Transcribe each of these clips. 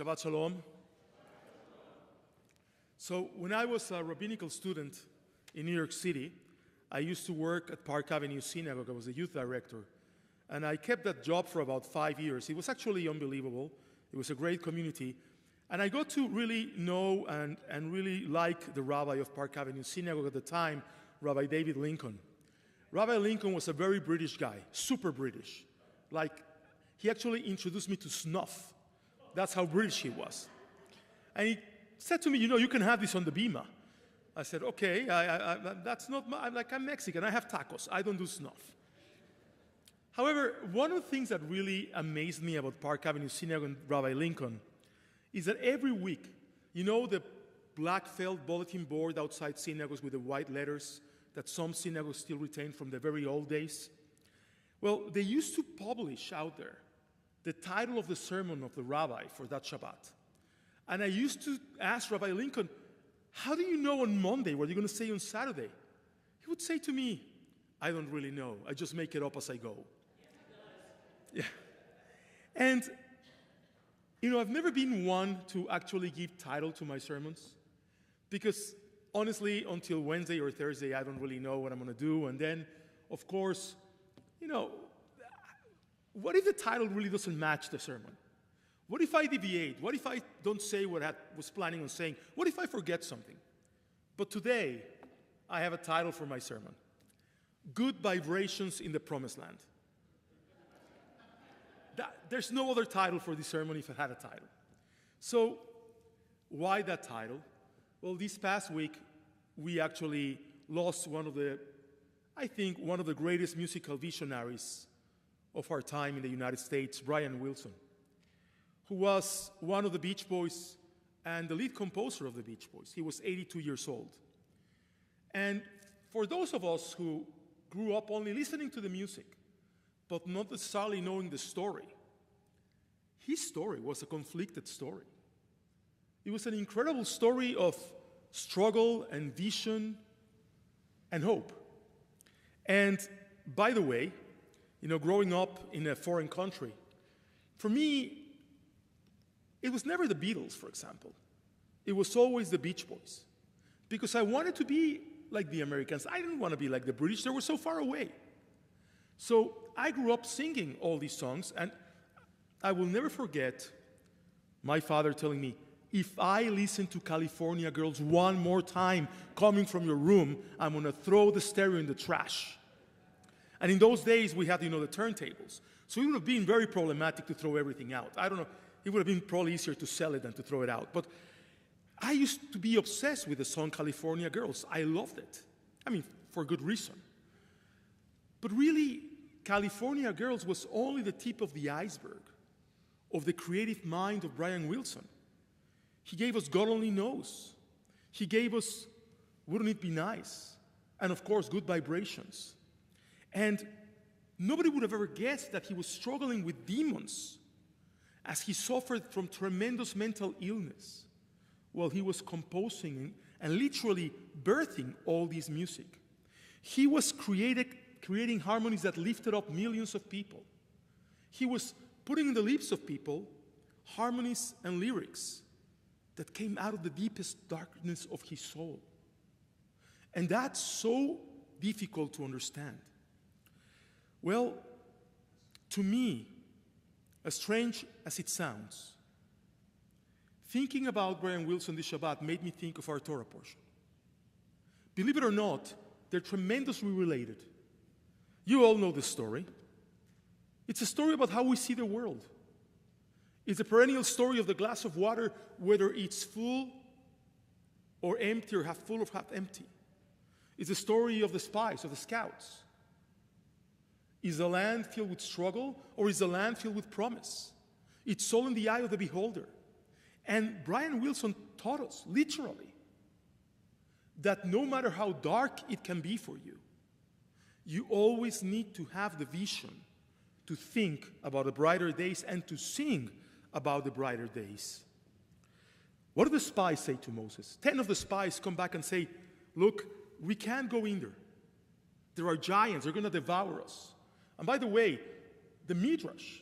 Shabbat Shalom. So when I was a rabbinical student in New York City, I used to work at Park Avenue Synagogue. I was a youth director. And I kept that job for about 5 years. It was actually unbelievable. It was a great community. And I got to really know and really like the rabbi of Park Avenue Synagogue at the time, Rabbi David Lincoln. Rabbi Lincoln was a very British guy, super British. Like, he actually introduced me to snuff. That's how British he was. And he said to me, you can have this on the bima. I said, okay, that's not my, I'm Mexican, I have tacos, I don't do snuff. However, one of the things that really amazed me about Park Avenue Synagogue and Rabbi Lincoln is that every week, the black felt bulletin board outside synagogues with the white letters that some synagogues still retain from the very old days? Well, they used to publish out there the title of the sermon of the rabbi for that Shabbat. And I used to ask Rabbi Lincoln, how do you know on Monday what you're going to say on Saturday? He would say to me, I don't really know. I just make it up as I go. Yeah. And, I've never been one to actually give title to my sermons because, honestly, until Wednesday or Thursday, I don't really know what I'm going to do. And then, of course, what if the title really doesn't match the sermon? What if I deviate? What if I don't say what I was planning on saying? What if I forget something? But today, I have a title for my sermon. Good Vibrations in the Promised Land. There's no other title for this sermon if it had a title. So, why that title? Well, this past week, we actually lost one of the greatest musical visionaries of our time in the United States, Brian Wilson, who was one of the Beachboys and the lead composer of the Beachboys. He was 82 years old. And for those of us who grew up only listening to the music, but not necessarily knowing the story, his story was a conflicted story. It was an incredible story of struggle and vision and hope. And by the way, growing up in a foreign country, for me, it was never the Beatles, for example. It was always the Beach Boys. Because I wanted to be like the Americans. I didn't want to be like the British. They were so far away. So I grew up singing all these songs, and I will never forget my father telling me, if I listen to California Girls one more time coming from your room, I'm going to throw the stereo in the trash. And in those days, we had, the turntables. So it would have been very problematic to throw everything out. I don't know. It would have been probably easier to sell it than to throw it out. But I used to be obsessed with the song California Girls. I loved it. For good reason. But really, California Girls was only the tip of the iceberg of the creative mind of Brian Wilson. He gave us God Only Knows. He gave us Wouldn't It Be Nice? And of course, Good Vibrations. And nobody would have ever guessed that he was struggling with demons as he suffered from tremendous mental illness while he was composing and literally birthing all this music. He was creating harmonies that lifted up millions of people. He was putting in the lips of people harmonies and lyrics that came out of the deepest darkness of his soul. And that's so difficult to understand. Well, to me, as strange as it sounds, thinking about Brian Wilson this Shabbat made me think of our Torah portion. Believe it or not, they're tremendously related. You all know this story. It's a story about how we see the world. It's a perennial story of the glass of water, whether it's full or empty or half full or half empty. It's a story of the spies, of the scouts. Is the land filled with struggle, or is the land filled with promise? It's all in the eye of the beholder. And Brian Wilson taught us, literally, that no matter how dark it can be for you, you always need to have the vision to think about the brighter days and to sing about the brighter days. What do the spies say to Moses? 10 of the spies come back and say, look, we can't go in there. There are giants, they're going to devour us. And by the way, the Midrash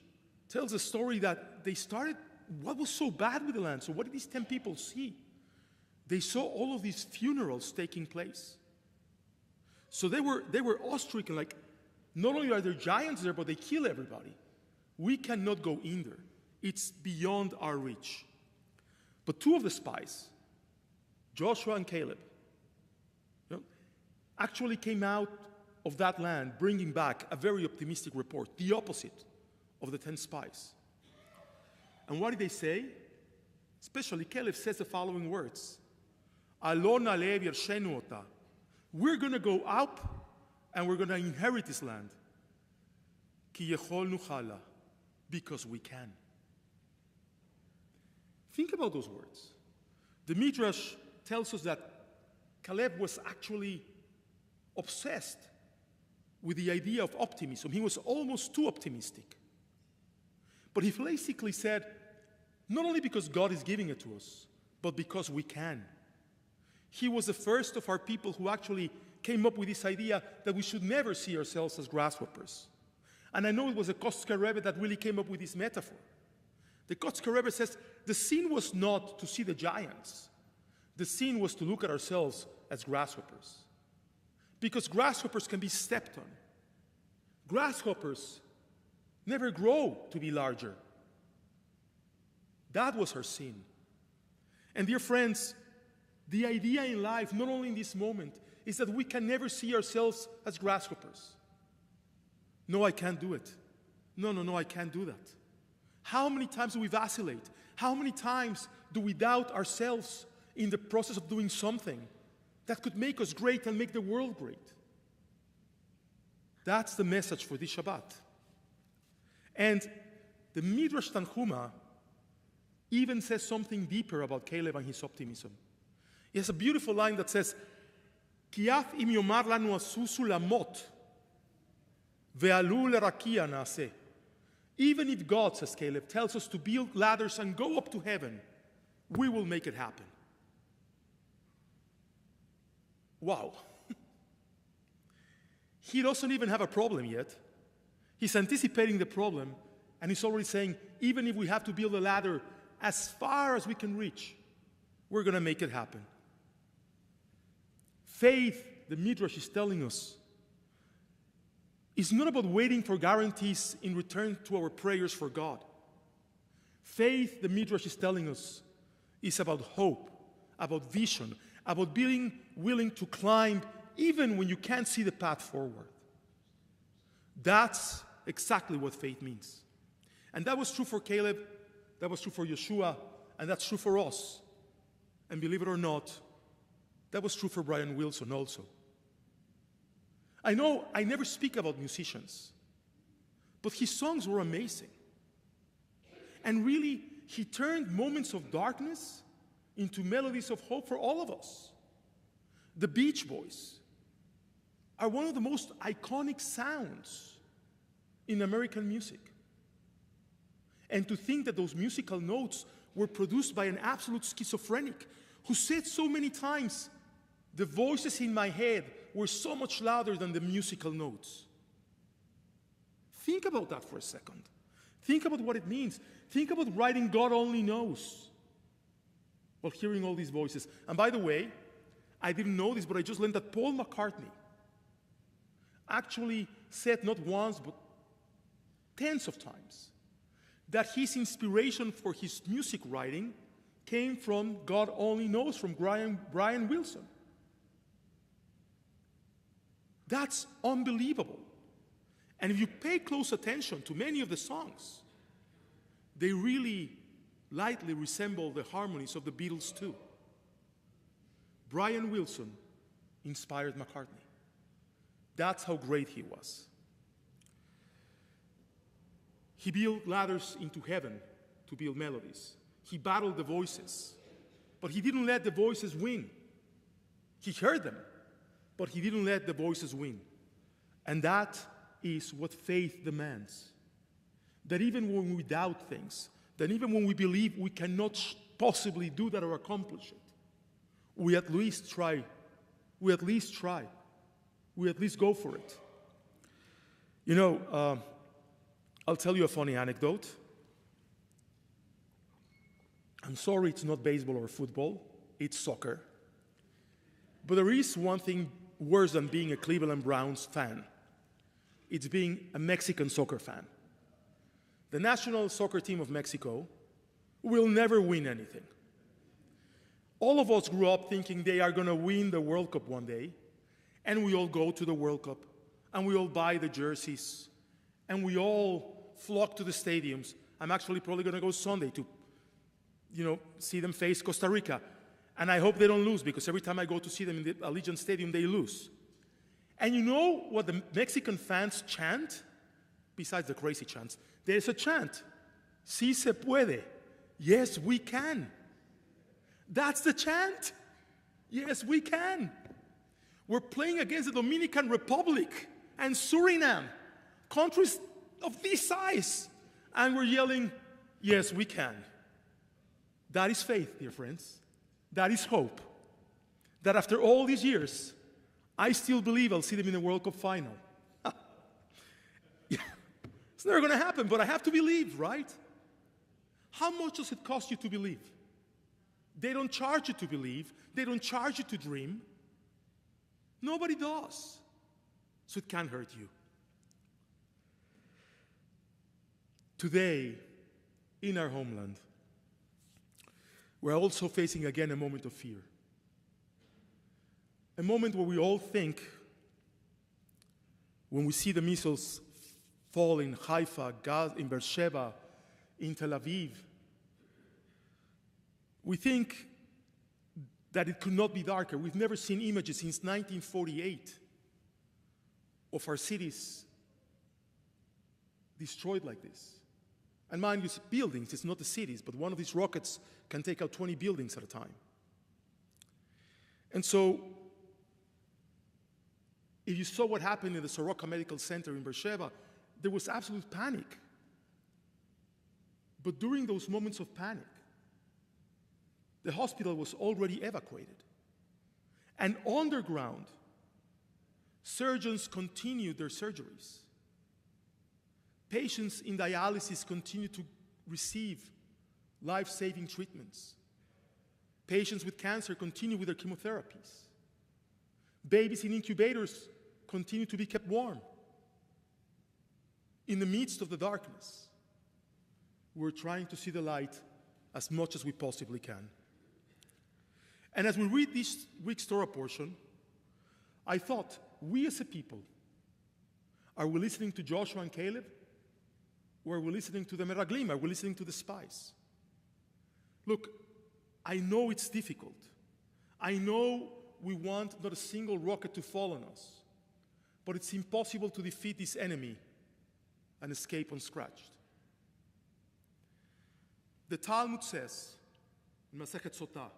tells a story that they started what was so bad with the land? So what did these 10 people see? They saw all of these funerals taking place. So they were awe-stricken, like, not only are there giants there, but they kill everybody. We cannot go in there. It's beyond our reach. But 2 of the spies, Joshua and Caleb, actually came out of that land bringing back a very optimistic report, the opposite of the 10 spies. And what did they say? Especially Caleb says the following words. Alon alev yershenu ota. We're going to go up and we're going to inherit this land. Ki yecholnu chala. Because we can. Think about those words. The Midrash tells us that Caleb was actually obsessed with the idea of optimism. He was almost too optimistic. But he basically said, not only because God is giving it to us, but because we can. He was the first of our people who actually came up with this idea that we should never see ourselves as grasshoppers. And I know it was a Kotzker Rebbe that really came up with this metaphor. The Kotzker Rebbe says the sin was not to see the giants. The sin was to look at ourselves as grasshoppers. Because grasshoppers can be stepped on. Grasshoppers never grow to be larger. That was her sin. And dear friends, the idea in life, not only in this moment, is that we can never see ourselves as grasshoppers. No, I can't do it. No, I can't do that. How many times do we vacillate? How many times do we doubt ourselves in the process of doing something that could make us great and make the world great? That's the message for this Shabbat. And the Midrash Tanhuma even says something deeper about Caleb and his optimism. He has a beautiful line that says, Ki af im yomar lanu asusu lamot ve'alu lerakia na'aseh. Even if God, says Caleb, tells us to build ladders and go up to heaven, we will make it happen. Wow. He doesn't even have a problem yet. He's anticipating the problem, and he's already saying, even if we have to build a ladder as far as we can reach, we're going to make it happen. Faith, the Midrash is telling us, is not about waiting for guarantees in return to our prayers for God. Faith, the Midrash is telling us, is about hope, about vision, about being willing to climb even when you can't see the path forward. That's exactly what faith means. And that was true for Caleb, that was true for Yeshua, and that's true for us. And believe it or not, that was true for Brian Wilson also. I know I never speak about musicians, but his songs were amazing. And really, he turned moments of darkness into melodies of hope for all of us. The Beachboys are one of the most iconic sounds in American music. And to think that those musical notes were produced by an absolute schizophrenic who said so many times, the voices in my head were so much louder than the musical notes. Think about that for a second. Think about what it means. Think about writing God Only Knows while hearing all these voices. And by the way, I didn't know this, but I just learned that Paul McCartney actually said not once, but tens of times, that his inspiration for his music writing came from God Only Knows, from Brian Wilson. That's unbelievable. And if you pay close attention to many of the songs, they really lightly resemble the harmonies of the Beatles too. Brian Wilson inspired McCartney. That's how great he was. He built ladders into heaven to build melodies. He battled the voices, but he didn't let the voices win. He heard them, but he didn't let the voices win. And that is what faith demands. That even when we doubt things, that even when we believe we cannot possibly do that or accomplish it, we at least try. We at least try. We at least go for it. I'll tell you a funny anecdote. I'm sorry it's not baseball or football, it's soccer. But there is one thing worse than being a Cleveland Browns fan. It's being a Mexican soccer fan. The national soccer team of Mexico will never win anything. All of us grew up thinking they are going to win the World Cup one day, and we all go to the World Cup, and we all buy the jerseys, and we all flock to the stadiums. I'm actually probably going to go Sunday to, see them face Costa Rica. And I hope they don't lose, because every time I go to see them in the Allegiant Stadium, they lose. And you know what the Mexican fans chant? Besides the crazy chants, there's a chant. Sí se puede. Yes, we can. That's the chant. Yes, we can. We're playing against the Dominican Republic and Suriname, countries of this size. And we're yelling, yes, we can. That is faith, dear friends. That is hope. That after all these years, I still believe I'll see them in the World Cup final. Yeah. It's never going to happen, but I have to believe, right? How much does it cost you to believe? They don't charge you to believe. They don't charge you to dream. Nobody does. So it can't hurt you. Today, in our homeland, we're also facing again a moment of fear. A moment where we all think, when we see the missiles fall in Haifa, Gaza, in Beersheba, in Tel Aviv, we think that it could not be darker. We've never seen images since 1948 of our cities destroyed like this. And mind you, it's buildings, it's not the cities, but one of these rockets can take out 20 buildings at a time. And so, if you saw what happened in the Soroka Medical Center in Beersheba, there was absolute panic. But during those moments of panic, the hospital was already evacuated. And underground, surgeons continued their surgeries. Patients in dialysis continued to receive life-saving treatments. Patients with cancer continue with their chemotherapies. Babies in incubators continue to be kept warm. In the midst of the darkness, we're trying to see the light as much as we possibly can. And as we read this week's Torah portion, I thought, we as a people, are we listening to Joshua and Caleb? Or are we listening to the Meraglim? Are we listening to the spies? Look, I know it's difficult. I know we want not a single rocket to fall on us. But it's impossible to defeat this enemy and escape unscratched. The Talmud says, in Masechet Sotah,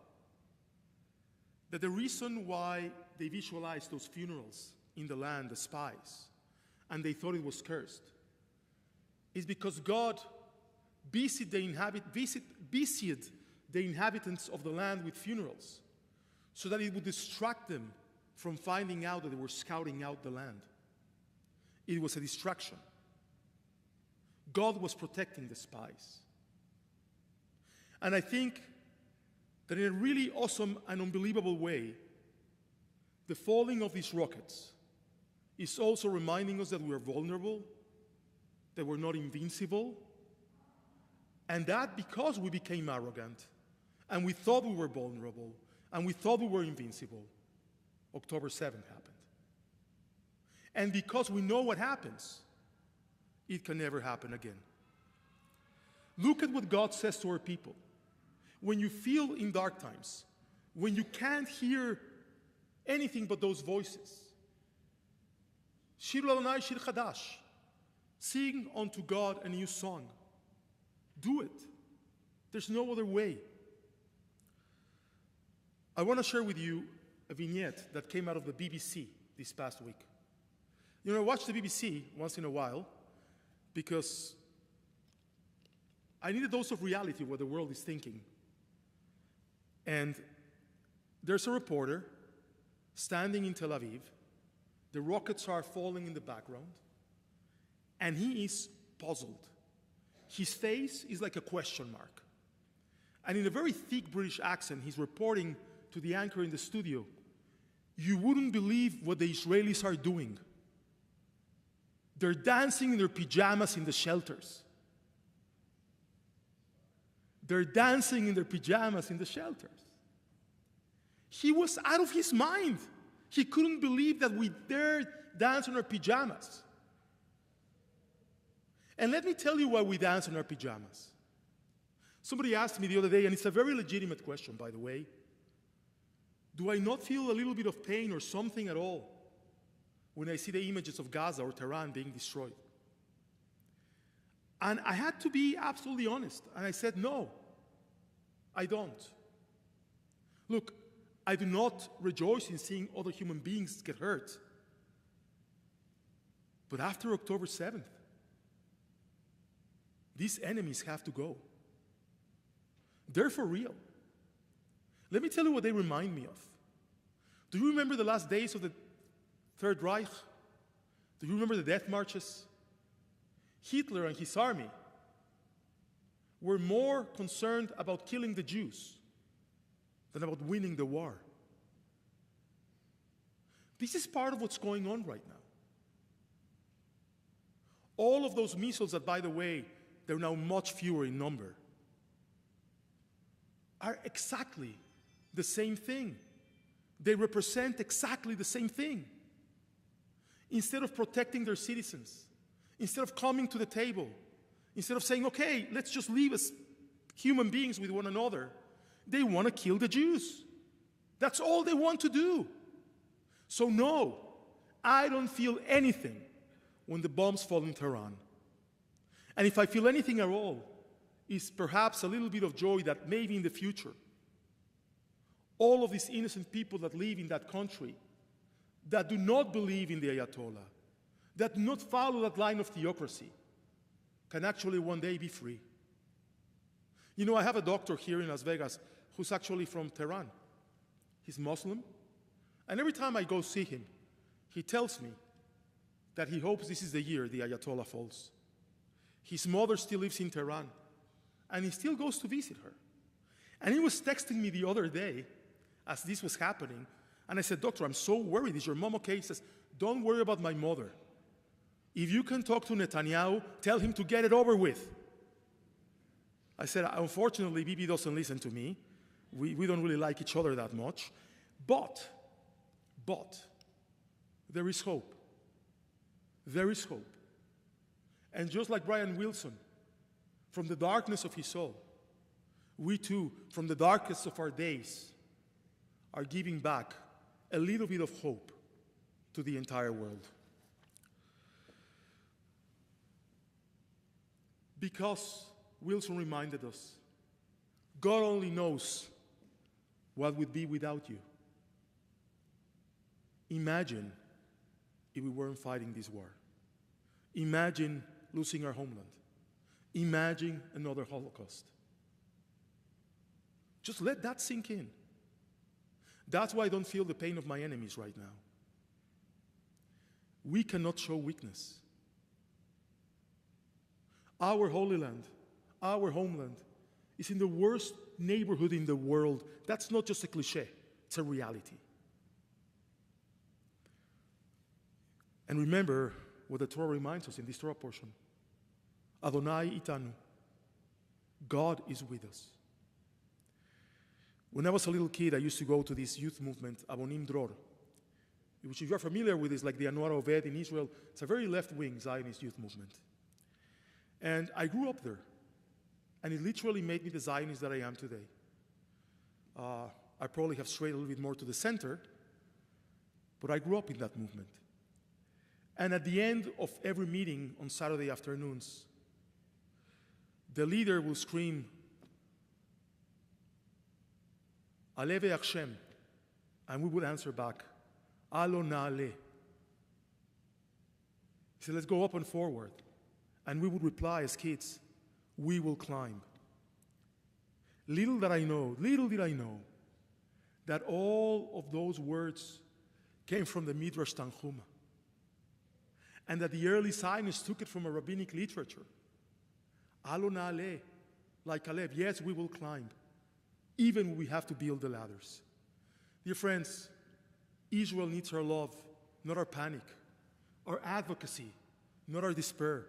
that the reason why they visualized those funerals in the land, the spies, and they thought it was cursed, is because God busied the inhabitants of the land with funerals so that it would distract them from finding out that they were scouting out the land. It was a distraction. God was protecting the spies. And I think that in a really awesome and unbelievable way, the falling of these rockets is also reminding us that we are vulnerable, that we're not invincible, and that because we became arrogant, and we thought we were vulnerable, and we thought we were invincible, October 7th happened. And because we know what happens, it can never happen again. Look at what God says to our people. When you feel in dark times, when you can't hear anything but those voices, Shir L'Adonai Shir Chadash, sing unto God a new song. Do it. There's no other way. I want to share with you a vignette that came out of the BBC this past week. You know, I watch the BBC once in a while because I need a dose of reality of what the world is thinking. And there's a reporter standing in Tel Aviv. The rockets are falling in the background. And he is puzzled. His face is like a question mark. And in a very thick British accent, he's reporting to the anchor in the studio, "You wouldn't believe what the Israelis are doing. They're dancing in their pajamas in the shelters. They're dancing in their pajamas in the shelters." He was out of his mind. He couldn't believe that we dared dance in our pajamas. And let me tell you why we dance in our pajamas. Somebody asked me the other day, and it's a very legitimate question, by the way, do I not feel a little bit of pain or something at all when I see the images of Gaza or Tehran being destroyed? And I had to be absolutely honest, and I said, no, I don't. Look, I do not rejoice in seeing other human beings get hurt. But after October 7th, these enemies have to go. They're for real. Let me tell you what they remind me of. Do you remember the last days of the Third Reich? Do you remember the death marches? Hitler and his army were more concerned about killing the Jews than about winning the war. This is part of what's going on right now. All of those missiles that, by the way, they're now much fewer in number, are exactly the same thing. They represent exactly the same thing. Instead of protecting their citizens, instead of coming to the table, instead of saying, okay, let's just live as human beings with one another, they want to kill the Jews. That's all they want to do. So no, I don't feel anything when the bombs fall in Tehran. And if I feel anything at all, it's perhaps a little bit of joy that maybe in the future, all of these innocent people that live in that country, that do not believe in the Ayatollah, that do not follow that line of theocracy, can actually one day be free. You know, I have a doctor here in Las Vegas who's actually from Tehran. He's Muslim. And every time I go see him, he tells me that he hopes this is the year the Ayatollah falls. His mother still lives in Tehran, and he still goes to visit her. And he was texting me the other day as this was happening, and I said, "Doctor, I'm so worried. Is your mom okay?" He says, "Don't worry about my mother. If you can talk to Netanyahu, tell him to get it over with." I said, "Unfortunately, Bibi doesn't listen to me. We don't really like each other that much. But there is hope. There is hope." And just like Brian Wilson, from the darkness of his soul, we too, from the darkest of our days, are giving back a little bit of hope to the entire world. Because Wilson reminded us, God only knows what would be without you. Imagine if we weren't fighting this war. Imagine losing our homeland. Imagine another Holocaust. Just let that sink in. That's why I don't feel the pain of my enemies right now. We cannot show weakness. Our Holy Land, our homeland, is in the worst neighborhood in the world. That's not just a cliche, it's a reality. And remember what the Torah reminds us in this Torah portion. Adonai itanu. God is with us. When I was a little kid, I used to go to this youth movement, Abonim Dror, which, if you're familiar with, is like the Anwar Oved in Israel. It's a very left-wing Zionist youth movement. And I grew up there. And it literally made me the Zionist that I am today. I probably have strayed a little bit more to the center, but I grew up in that movement. And at the end of every meeting on Saturday afternoons, the leader will scream, Aleve Hashem, and we would answer back, Alo Na'ale. He said, let's go up and forward. And we would reply as kids, we will climb. Little did I know that all of those words came from the Midrash Tanchuma, and that the early Zionists took it from a rabbinic literature. Alo Na'ale, like Caleb, yes, we will climb. even when we have to build the ladders. Dear friends, Israel needs our love, not our panic, our advocacy, not our despair.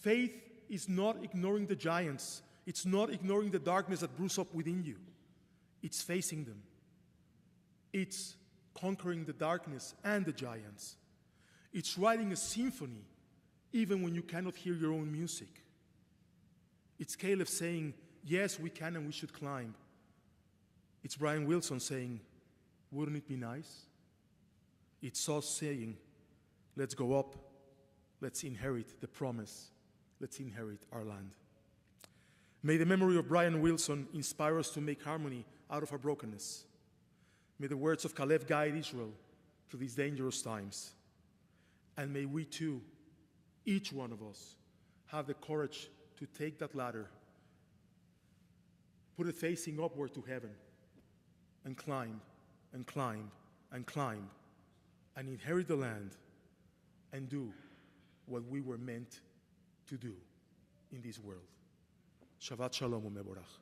Faith is not ignoring the giants. It's not ignoring the darkness that brews up within you. It's facing them. It's conquering the darkness and the giants. It's writing a symphony even when you cannot hear your own music. It's Caleb saying, yes, we can and we should climb. It's Brian Wilson saying, wouldn't it be nice? It's us saying, let's go up, let's inherit the promise, let's inherit our land. May the memory of Brian Wilson inspire us to make harmony out of our brokenness. May the words of Caleb guide Israel through these dangerous times. And may we too, each one of us, have the courage to take that ladder, put it facing upward to heaven, and climb, and climb, and climb, and inherit the land, and do what we were meant to do in this world. Shabbat Shalom u'mevorach.